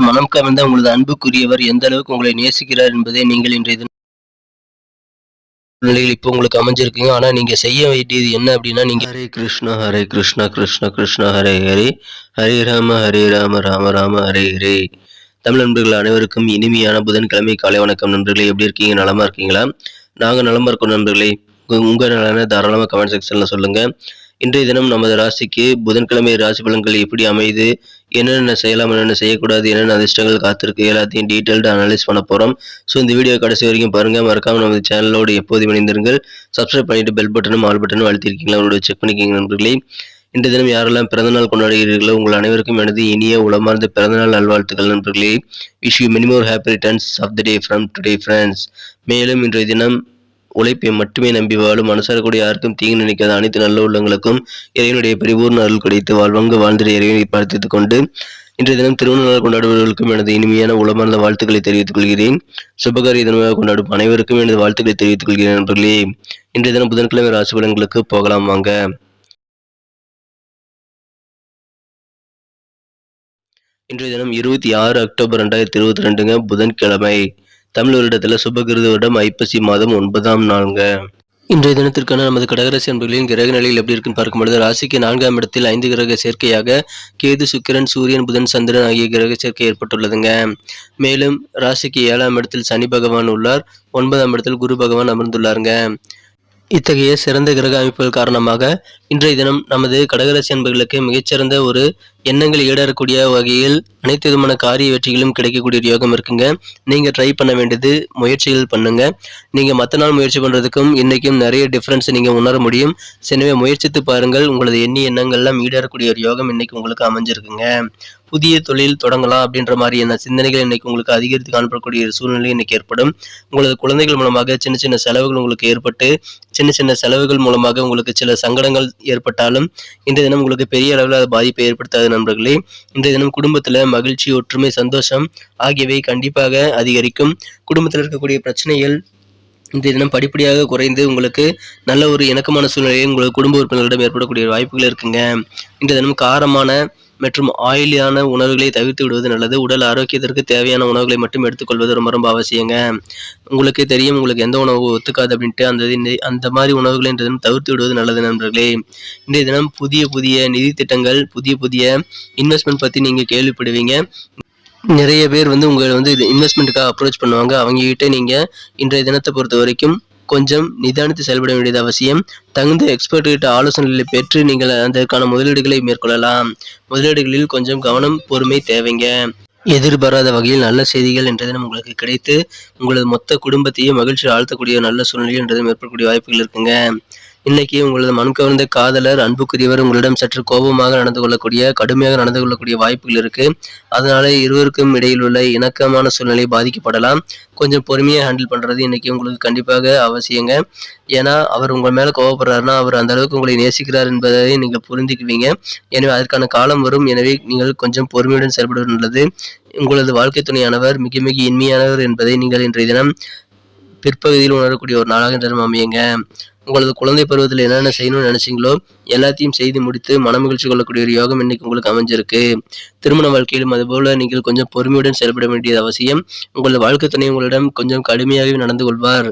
மனம் கவர்ந்த உங்களது அன்புக்குரியவர் எந்த அளவுக்கு உங்களை நேசிக்கிறார் என்பதை நீங்கள் இன்றைய நிலையில் இப்போ உங்களுக்கு அமைஞ்சிருக்குங்க. ஆனா நீங்க செய்ய வேண்டியது என்ன அப்படின்னா, நீங்க ஹரே கிருஷ்ணா கிருஷ்ண கிருஷ்ணா ஹரே ஹரே, ஹரே ராம ராம ராம ஹரே ஹரே. தமிழ் நண்பர்கள் அனைவருக்கும் இனிமையான புதன்கிழமை காலை வணக்கம் நண்பர்களே. எப்படி இருக்கீங்க? நலமா இருக்கீங்களா? நாங்க நலமா இருக்கோம் நண்பர்களே. உங்க நலனை தாராளமா கமெண்ட் செக்ஷன்ல சொல்லுங்க. இன்றைய தினம் நமது ராசிக்கு புதன்கிழமை ராசி பலன்கள் எப்படி அமையுது, என்னென்ன செய்யலாம், என்னென்ன செய்யக்கூடாது, என்னென்ன அதிர்ஷ்டங்கள் காத்திருக்கு, எல்லாத்தையும் டீட்டெயில்டு அனலைஸ் பண்ண போகிறோம். ஸோ இந்த வீடியோ கடைசி வரைக்கும் பாருங்கள். மறக்காமல் நமது சேனலோடு எப்போதும் இணைந்திருங்கள். சப்ஸ்கிரைப் பண்ணிட்டு பெல் பட்டனும் ஆல் பட்டனும் அழுத்திருக்கீங்களா அவரோட செக் பண்ணிக்கிங்க நண்பர்களே. இன்றைய தினம் யாரெல்லாம் பிறந்தநாள் கொண்டாடுகிறீர்களோ உங்கள் அனைவருக்கும் எனது இனிய உளமார்ந்த பிறந்தநாள் நல்வாழ்த்துக்கள் நண்பர்களே. Wish you many more happy returns of the day from today friends. மேலும் இன்றைய தினம் உழைப்பை மட்டுமே நம்பி வாழும் மனசார கூட யாருக்கும் தீங்கு நினைக்காத அனைத்து நல்ல உள்ளங்களுக்கும் இறைவனுடைய பரிபூர்ண அருள் கிடைத்து வாழ்வங்க வாழ்ந்திட இறைவனை பிரார்த்தித்துக் கொண்டு இன்றைய தினம் திருமண நாள் கொண்டாடுபவர்களுக்கும் எனது இனிமையான உளமார்ந்த வாழ்த்துக்களை தெரிவித்துக் கொள்கிறேன். சுபகாரிய தினமாக கொண்டாடும் அனைவருக்கும் எனது வாழ்த்துக்களை தெரிவித்துக் கொள்கிறேன் நண்பர்களே. இன்றைய தினம் புதன்கிழமை ராசி பலன்களுக்கு போகலாம் வாங்க. இன்றைய தினம் 26 அக்டோபர் 2022 புதன்கிழமை. தமிழ் வருடத்தில் சுபகிருத வருடம் ஐப்பசி மாதம் 9ஆம் நாளுங்க. இன்றைய தினத்திற்கான நமது கடகராசி அன்பர்களின் கிரக நிலையில் எப்படி இருக்குன்னு பார்க்கும்பொழுது, ராசிக்கு 4ஆம் இடத்தில் 5 கிரக சேர்க்கையாக கேது, சுக்கிரன், சூரியன், புதன், சந்திரன் ஆகிய கிரக சேர்க்கை ஏற்பட்டுள்ளதுங்க. மேலும் ராசிக்கு 7ஆம் இடத்தில் சனி பகவான் உள்ளார். 9ஆம் இடத்தில் குரு பகவான் அமர்ந்துள்ளாருங்க. இத்தகைய சிறந்த கிரக அமைப்புகள் காரணமாக இன்றைய தினம் நமது கடகராசி அன்பர்களுக்கு மிகச்சிறந்த ஒரு எண்ணங்கள் ஈடேறக்கூடிய வகையில் அனைத்து விதமான காரிய வெற்றிகளும் கிடைக்கக்கூடிய யோகம் இருக்குங்க. நீங்க ட்ரை பண்ண வேண்டியது முயற்சிகள் பண்ணுங்க. நீங்க மற்ற நாள் முயற்சி பண்றதுக்கும் இன்னைக்கும் நிறைய டிஃபரன்ஸ் நீங்க உணர முடியும். எனவே முயற்சித்து பாருங்கள். உங்களது எண்ணங்கள்லாம் ஈடேறக்கூடிய ஒரு யோகம் இன்னைக்கு உங்களுக்கு அமைஞ்சிருக்குங்க. புதிய தொழில் தொடங்கலாம் அப்படின்ற மாதிரியான சிந்தனைகள் இன்னைக்கு உங்களுக்கு அதிகரித்து காணப்படக்கூடிய சூழ்நிலை இன்னைக்கு ஏற்படும். உங்களது குழந்தைகள் மூலமாக சின்ன சின்ன செலவுகள் உங்களுக்கு ஏற்பட்டு சின்ன சின்ன செலவுகள் மூலமாக உங்களுக்கு சில சங்கடங்கள் ஏற்பட்டாலும் இன்றைய தினம் உங்களுக்கு பெரிய அளவில் அது பாதிப்பை ஏற்படுத்தாது நண்பர்களே. இன்றைய தினம் குடும்பத்தில் மகிழ்ச்சி, ஒற்றுமை, சந்தோஷம் ஆகியவை கண்டிப்பாக அதிகரிக்கும். குடும்பத்தில் இருக்கக்கூடிய பிரச்சனைகள் இன்றைய தினம் படிப்படியாக குறைந்து உங்களுக்கு நல்ல ஒரு இணக்கமான சூழ்நிலையை உங்களுக்கு குடும்ப உறுப்பினர்களிடம் ஏற்படக்கூடிய வாய்ப்புகள் இருக்குங்க. இன்றைய தினம் காரமான மற்றும் ஆயிலியான உணவுகளை தவிர்த்து விடுவது நல்லது. உடல் ஆரோக்கியத்திற்கு தேவையான உணவுகளை மட்டும் எடுத்துக்கொள்வது ரொம்ப ரொம்ப அவசியங்க. உங்களுக்கு தெரியும் உங்களுக்கு எந்த உணவு ஒத்துக்காது அப்படின்ட்டு அந்த மாதிரி உணவுகளை இன்றைய தினம் தவிர்த்து விடுவது நல்லது நண்பர்களே. இன்றைய தினம் புதிய புதிய நிதி திட்டங்கள், புதிய புதிய இன்வெஸ்ட்மெண்ட் பற்றி நீங்கள் கேள்விப்படுவீங்க. நிறைய பேர் உங்களை இன்வெஸ்ட்மெண்ட்டுக்காக அப்ரோச் பண்ணுவாங்க. அவங்ககிட்ட நீங்கள் இன்றைய தினத்தை பொறுத்த வரைக்கும் கொஞ்சம் நிதானித்து செயல்பட வேண்டியது அவசியம். தகுந்த எக்ஸ்பர்ட் கிட்ட ஆலோசனைகளை பெற்று நீங்கள் அதற்கான முதலீடுகளை மேற்கொள்ளலாம். முதலீடுகளில் கொஞ்சம் கவனம், பொறுமை தேவைங்க. எதிர்பாராத வகையில் நல்ல செய்திகள் இன்றைய தினம் உங்களுக்கு கிடைத்து உங்களது மொத்த குடும்பத்தையும் மகிழ்ச்சியில் ஆழ்த்தக்கூடிய நல்ல சூழ்நிலை இன்றைய தினம் ஏற்படக்கூடிய வாய்ப்புகள் இருக்குங்க. இன்னைக்கு உங்களது மனம் கவர்ந்த காதலர், அன்புக்குரியவர் உங்களிடம் சற்று கோபமாக நடந்து கொள்ளக்கூடிய, கடுமையாக நடந்து கொள்ளக்கூடிய வாய்ப்புகள் இருக்கு. அதனால இருவருக்கும் இடையில் உள்ள இணக்கமான சூழ்நிலை பாதிக்கப்படலாம். கொஞ்சம் பொறுமையாக ஹேண்டில் பண்றது இன்னைக்கு உங்களுக்கு கண்டிப்பாக அவசியங்க. ஏன்னா அவர் உங்கள் மேல கோவப்படுறாருன்னா அவர் அந்த அளவுக்கு உங்களை நேசிக்கிறார் என்பதை நீங்க புரிந்துக்குவீங்க. எனவே அதற்கான காலம் வரும். எனவே நீங்கள் கொஞ்சம் பொறுமையுடன் செயல்படுவது நல்லது. உங்களது வாழ்க்கை துணையானவர் மிக மிக இனிமையானவர் என்பதை நீங்கள் இன்றைய தினம் பிற்பகுதியில் உணரக்கூடிய ஒரு நாளாக தினம் அமையுங்க. உங்களது குழந்தை பருவத்தில் என்னென்ன செய்யணும்னு நினைச்சீங்களோ எல்லாத்தையும் செய்து முடித்து மனமகிழ்ச்சி கொள்ளக்கூடிய ஒரு யோகம் இன்னைக்கு உங்களுக்கு அமைஞ்சிருக்கு. திருமண வாழ்க்கையிலும் அதுபோல நீங்கள் கொஞ்சம் பொறுமையுடன் செயல்பட வேண்டியது அவசியம். உங்களது வாழ்க்கை துணை உங்களிடம் கொஞ்சம் கடுமையாகவே நடந்து கொள்வார்.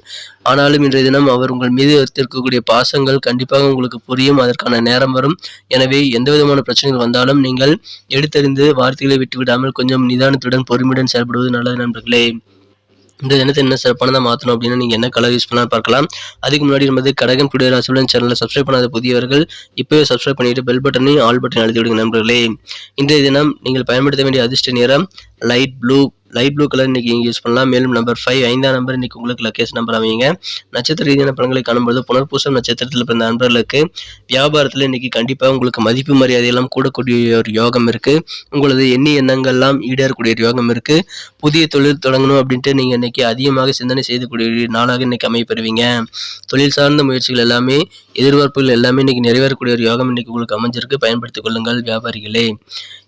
ஆனாலும் இன்றைய தினம் அவர் உங்கள் மீது வைத்திருக்கக்கூடிய பாசங்கள் கண்டிப்பாக உங்களுக்கு புரியும். அதற்கான நேரம் வரும். எனவே எந்த விதமான பிரச்சனைகள் வந்தாலும் நீங்கள் எடுத்தறிந்து வார்த்தைகளை விட்டுவிடாமல் கொஞ்சம் நிதானத்துடன் பொறுமையுடன் செயல்படுவது நல்லது நண்பர்களே. இந்த தினத்தை என்ன சிறப்பானதாக மாற்றணும் அப்படின்னா நீங்கள் என்ன கலர் யூஸ் பண்ணலாம் பார்க்கலாம். அதுக்கு முன்னாடி நமது கடகம் டுடே ராசிபலன் சேனலை சப்ஸ்கிரைப் பண்ணாத புதியவர்கள் இப்போவே சப்ஸ்கிரைப் பண்ணிட்டு பெல் பட்டனையும் ஆல் பட்டன் அழுத்தி விடுங்க நண்பர்களே. இன்றைய தினம் நீங்கள் பயன்படுத்த வேண்டிய அதிர்ஷ்ட நிறம் லைட் ப்ளூ கலர் இன்னைக்கு யூஸ் பண்ணலாம். மேலும் நம்பர் 5 5ஆம் நம்பர் இன்னைக்கு உங்களுக்கு லக்கேஜ் நம்பர் அமைங்க. நட்சத்திர ரீதியான பலன்களை காணும்போது புனர்பூசம் நட்சத்திரத்தில் பிறந்த நண்பர்களுக்கு வியாபாரத்தில் இன்னைக்கு கண்டிப்பாக உங்களுக்கு மதிப்பு மரியாதையெல்லாம் கூடக்கூடிய ஒரு யோகம் இருக்கு. உங்களது எண்ணங்கள்லாம் ஈடேறக்கூடிய ஒரு யோகம் இருக்கு. புதிய தொழில் தொடங்கணும் அப்படின்ட்டு நீங்க இன்னைக்கு அதிகமாக சிந்தனை செய்யக்கூடிய நாளாக இன்னைக்கு அமைப்பெறுவீங்க. தொழில் சார்ந்த முயற்சிகள் எல்லாமே, எதிர்பார்ப்புகள் எல்லாமே இன்னைக்கு நிறைவேறக்கூடிய ஒரு யோகம் இன்னைக்கு உங்களுக்கு அமைஞ்சிருக்கு. பயன்படுத்திக் கொள்ளுங்கள் வியாபாரிகளே.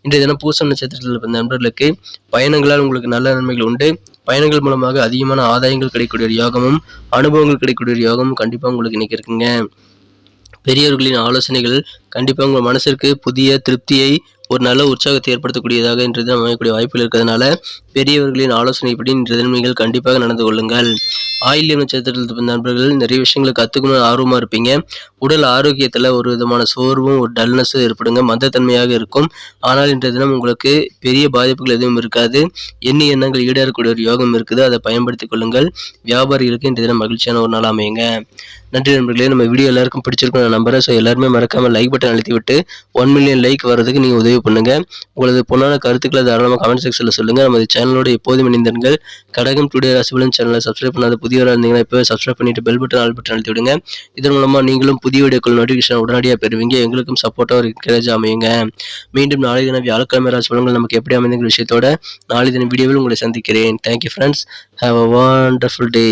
இன்றைய தினம் பூசம் நட்சத்திரத்தில் பிறந்த நண்பர்களுக்கு பயணங்களால் உங்களுக்கு நல்ல நன்மைகள் உண்டு. பயணங்கள் மூலமாக அதிகமான ஆதாயங்கள் கிடைக்கக்கூடிய ஒரு யோகமும் அனுபவங்கள் கிடைக்கக்கூடிய ஒரு யோகமும் கண்டிப்பாக உங்களுக்கு இன்னைக்கு இருக்குங்க. பெரியவர்களின் ஆலோசனைகள் கண்டிப்பாக உங்கள் மனசிற்கு புதிய திருப்தியை, ஒரு நல்ல உற்சாகத்தை ஏற்படுத்தக்கூடியதாக இன்றைய தினம் அமையக்கூடிய வாய்ப்புகள் இருக்கிறதுனால பெரியவர்களின் ஆலோசனைப்படி இன்றைய தினம் நீங்கள் கண்டிப்பாக நடந்து கொள்ளுங்கள். ஆயில்யம் நட்சத்திரத்தில் பிறந்த நண்பர்கள் நிறைய விஷயங்களை கத்துக்கணும்னு ஆர்வமா இருப்பீங்க. உடல் ஆரோக்கியத்துல ஒரு விதமான சோர்வும் ஒரு டல்னஸும் ஏற்படுங்க. மந்தத்தன்மையாக இருக்கும். ஆனால் இன்றைய தினம் உங்களுக்கு பெரிய பாதிப்புகள் எதுவும் இருக்காது. எண்ணி எண்ணங்கள் ஈடேறக்கூடிய ஒரு யோகம் இருக்குது. அதை பயன்படுத்திக் கொள்ளுங்கள். வியாபாரிகளுக்கு இன்றைய தினம் மகிழ்ச்சியான ஒரு நாள் அமையுங்க. நன்றி நண்பர்களே. நம்ம வீடியோ எல்லாருக்கும் பிடிச்சிருக்கும் நான் நம்புறேன். ஸோ எல்லாருமே மறக்காம லைக் பட்டன் அழுத்தி விட்டு 1 மில்லியன் லைக் வர்றதுக்கு நீங்க உதவி பண்ணுங்க. உங்களது பொன்னான கருத்துக்களை தாராளமாக கமெண்ட் செக்ஷன்ல சொல்லுங்க. நமது சேனலோட எப்போதும் இணைந்திருங்கள். கடகம் டுடே ராசிபலன் சேனலை சப்ஸ்கிரைப் பண்ணாத புதியவராக இருந்தீங்கன்னா இப்போவே சப்ஸ்கிரைப் பண்ணிட்டு பெல் பட்டன் ஆல் பட்டன் அழுத்தி விடுங்க. இதன் மூலமா நீங்களும் புதிய வீடியோக்கள் நோட்டிஃபிகேஷன் உடனடியாக பெறுவீங்க. எங்களுக்கும் சப்போர்ட்டாக ஒரு என்கரேஜ் அமையுங்க. மீண்டும் நாளை தினம் வியாழக்கிழமை ராசி பலன்கள் நமக்கு எப்படி அமைந்துங்கிற விஷயத்தோட நாளை தினம் வீடியோவில் உங்களை சந்திக்கிறேன். Thank you friends. Have a wonderful day.